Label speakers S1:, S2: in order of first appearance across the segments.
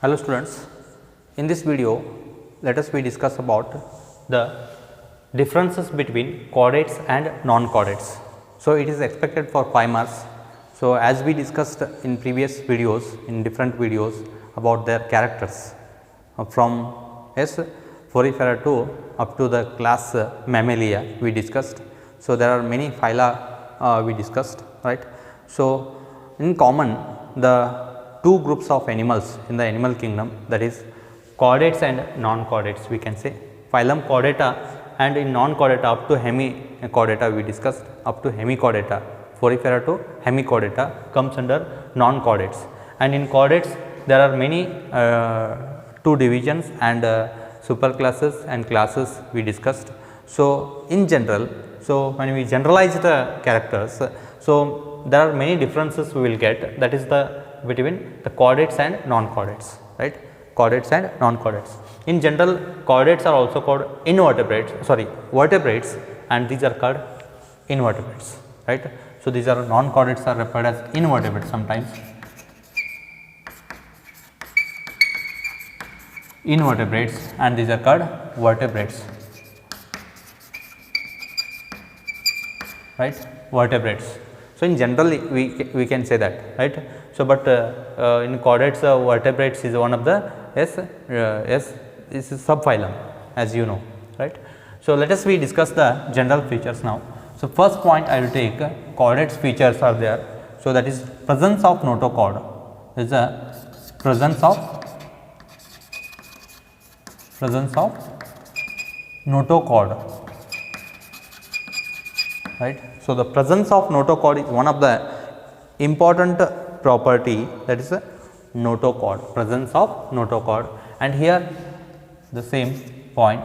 S1: Hello students, in this video let us discuss about the differences between chordates and non-chordates. So, it is expected for 5 marks. So, as we discussed in previous videos, in different videos about their characters from S. Porifera 2 up to the class Mammalia we discussed. So, there are many phyla we discussed, right. So, in common the two groups of animals in the animal kingdom, that is chordates and non-chordates, we can say phylum Chordata, and in non-chordata up to hemichordata we discussed, up to hemichordata, Porifera to hemichordata comes under non-chordates, and in chordates there are many two divisions and superclasses and classes we discussed. So, in general, so when we generalize the characters, so there are many differences we will get, that is the between the chordates and non-chordates, right, chordates and non-chordates. In general, chordates are also called vertebrates, and these are called invertebrates, right. So, these are non-chordates are referred as invertebrates sometimes, invertebrates, and these are called vertebrates, right, vertebrates. So, in general we can say that, right. So, but in chordates vertebrates is one of the is a subphylum, as you know, right. So, let us discuss the general features now. So, first point I will take chordates features are there. So, that is presence of notochord, is a presence of notochord, right. So, the presence of notochord is one of the important property, that is a notochord, presence of notochord, and here the same point,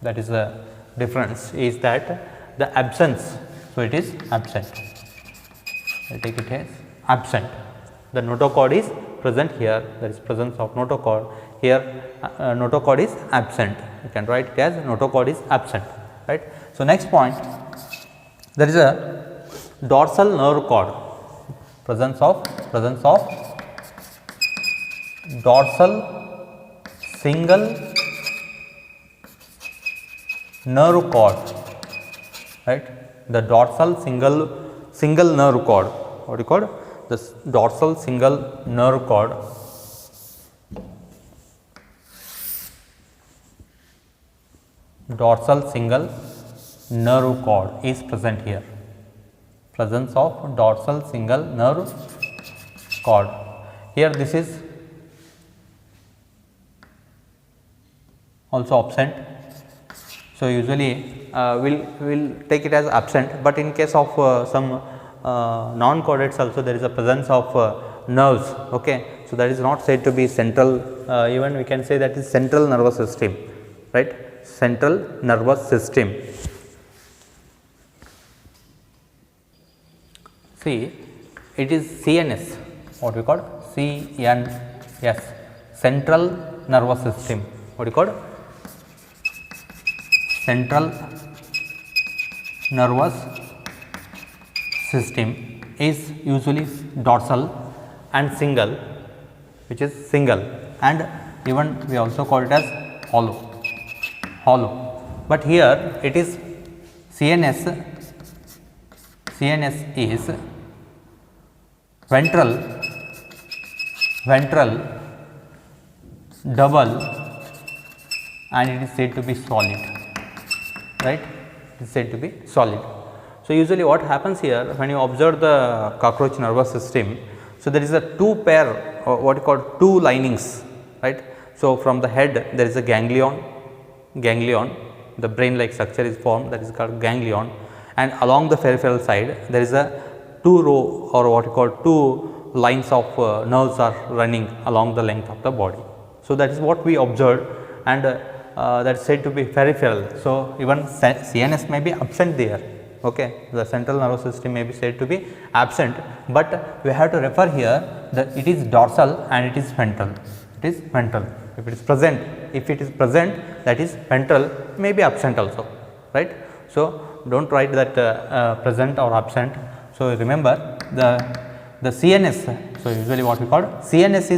S1: that is the difference is that the absence. So, it is absent, I take it as absent, the notochord is present here, that is presence of notochord, here notochord is absent, you can write it as notochord is absent, right. So, next point, there is a dorsal nerve cord, presence of dorsal single nerve cord, right, the dorsal single nerve cord, what do you call this dorsal single nerve cord, dorsal single nerve cord is present here, presence of dorsal single nerve cord. Here this is also absent. So, usually we'll take it as absent, but in case of some non-chordates also there is a presence of nerves. Okay. So, that is not said to be central, even we can say that is central nervous system, right, central nervous system. See, it is CNS, what we call CNS, central nervous system, what we call central nervous system is usually dorsal and single, which is single, and even we also call it as hollow, but here it is CNS is ventral, double, and it is said to be solid, right, it is said to be solid. So, usually what happens here when you observe the cockroach nervous system, so there is a two pair or what you call two linings, right. So, from the head there is a ganglion, the brain like structure is formed, that is called ganglion, and along the peripheral side there is a two row or what you call two lines of nerves are running along the length of the body. So, that is what we observed, and that is said to be peripheral. So, even CNS may be absent there, okay. The central nervous system may be said to be absent, but we have to refer here that it is dorsal and it is ventral, it is ventral. If it is present, that is ventral, may be absent also, right. So, do not write that present or absent. So, remember the CNS. So, usually what we call CNS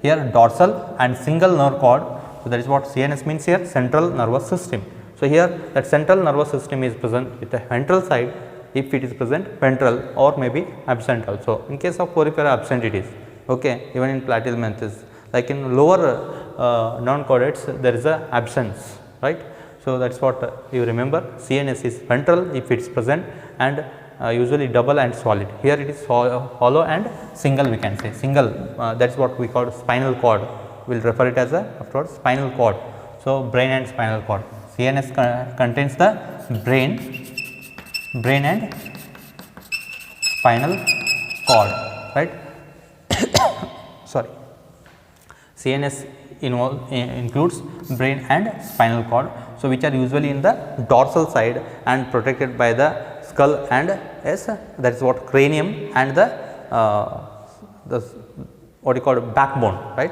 S1: here dorsal and single nerve cord. So, that is what CNS means here, central nervous system. So, here that central nervous system is present with the ventral side, if it is present ventral or maybe absent also. In case of porifera absent it is, okay, even in platyhelminthes, like in lower non-chordates there is a absence, right. So, that is what you remember, CNS is ventral if it is present and usually double and solid. Here it is hollow and single, we can say single, that is what we call spinal cord, we will refer it as a afterwards spinal cord. So, brain and spinal cord, CNS contains the brain and spinal cord, right. Sorry, CNS includes brain and spinal cord. So, which are usually in the dorsal side and protected by the skull and that is what cranium and the what you call backbone, right.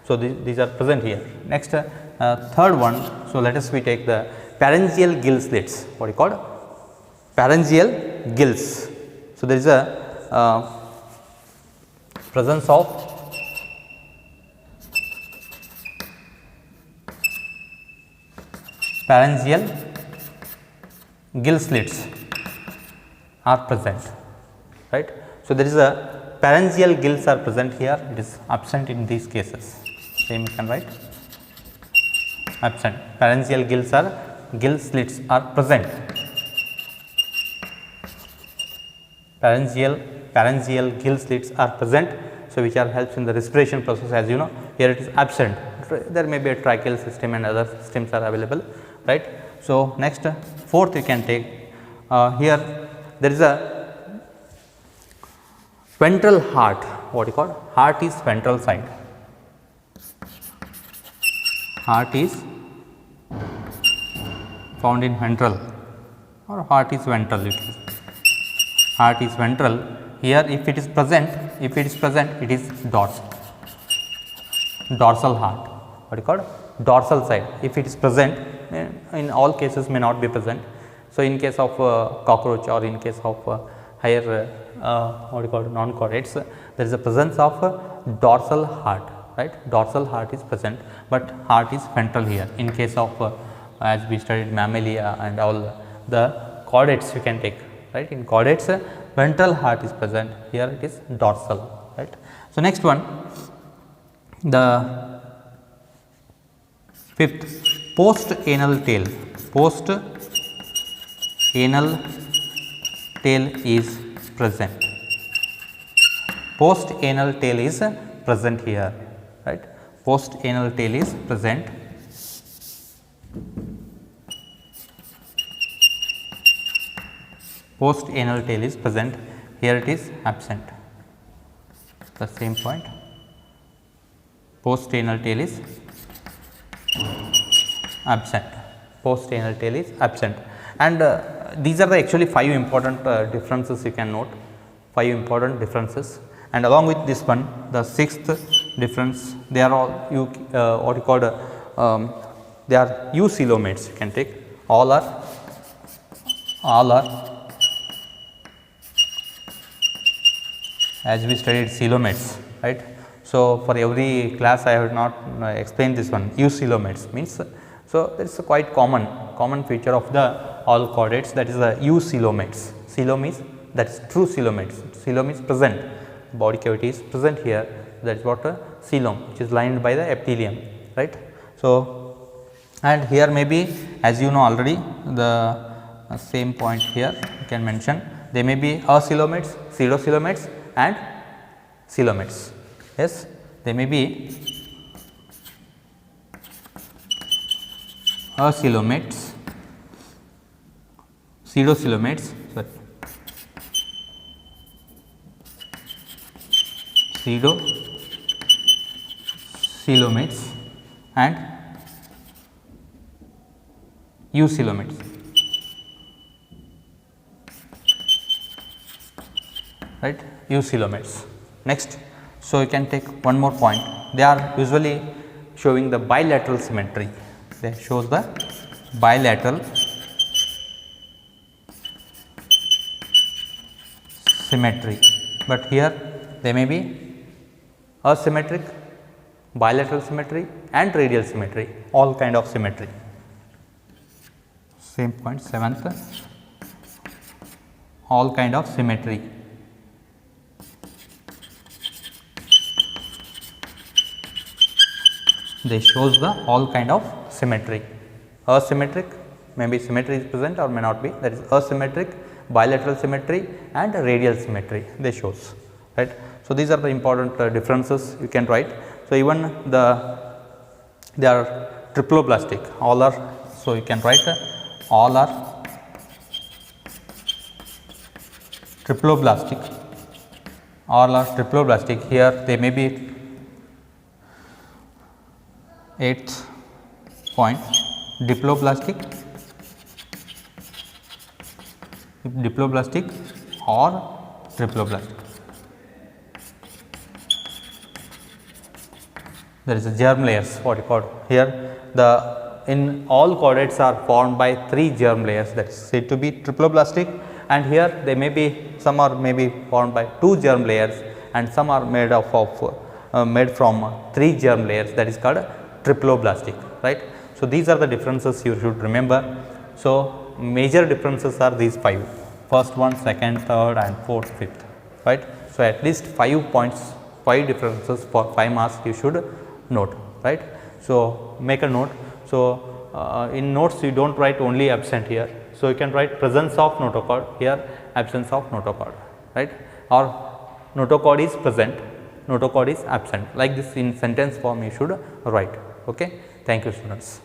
S1: So, these are present here. Next third one, so let us we take the pharyngeal gill slits, what you call pharyngeal gills. So, there is a presence of pharyngeal gill slits are present, right. So, there is a pharyngeal gills are present here, it is absent in these cases, same you can write absent, pharyngeal gill slits are present, pharyngeal gill slits are present. So, which are helps in the respiration process, as you know, here it is absent, there may be a tracheal system and other systems are available, right. So, next fourth you can take here there is a ventral heart, what you call heart is ventral side, heart is found in ventral or heart is ventral, heart is ventral. Here if it is present, it is dorsal heart, what you call dorsal side. If it is present, in all cases may not be present. So, in case of cockroach or in case of higher what you call non-chordates, there is a presence of dorsal heart, right. Dorsal heart is present, but heart is ventral here. In case of as we studied mammalia and all the chordates you can take, right. In chordates ventral heart is present, here it is dorsal, right. So, next one, the fifth, post anal tail. Post anal tail is present. Post anal tail is present here, right. Post anal tail is present. Post anal tail is present, here it is absent, the same point. Post anal tail is absent, post anal tail is absent, and these are the actually 5 important differences you can note, 5 important differences, and along with this one the sixth difference, they are all what you call they are eucoelomates, you can take, all are as we studied coelomates, right. So, for every class I have not explained this one, eucoelomates means. So, it is a quite common feature of the all chordates, that is the eucoelomates. Coelom is that is true coelomates, coelom is present, body cavity is present here, that is what a coelom, which is lined by the epithelium, right. So, and here may be, as you know already, the same point here you can mention, they may be acoelomates, pseudocoelomates and coelomates. Yes, they may be acoelomates, pseudocoelomates, pseudocoelomates and eucoelomates. Right, eucoelomates. Next, so you can take one more point. They are usually showing the bilateral symmetry. They shows the bilateral symmetry, but here they may be asymmetric bilateral symmetry and radial symmetry, all kind of symmetry. Same point, 7th, all kind of symmetry. This shows the all kind of symmetry. Asymmetric, maybe symmetry is present or may not be, that is asymmetric, bilateral symmetry and radial symmetry they shows, right. So, these are the important differences you can write. So, even they are triploblastic, all are, so you can write all are triploblastic, all are triploblastic. Here they may be 8th point diploblastic, or triploblastic. There is a germ layers, what you call here, the in all chordates are formed by 3 germ layers, that is said to be triploblastic, and here they may be, some are maybe formed by 2 germ layers and some are made made from 3 germ layers, that is called triploblastic, right. So, these are the differences you should remember. So, major differences are these 5, first one, second, third and fourth, fifth, right. So, at least 5 points, 5 differences for 5 marks you should note, right. So, make a note. So, in notes you do not write only absent here. So, you can write presence of notochord here, absence of notochord, right, or notochord is present, notochord is absent, like this in sentence form you should write. Okay. Thank you, students.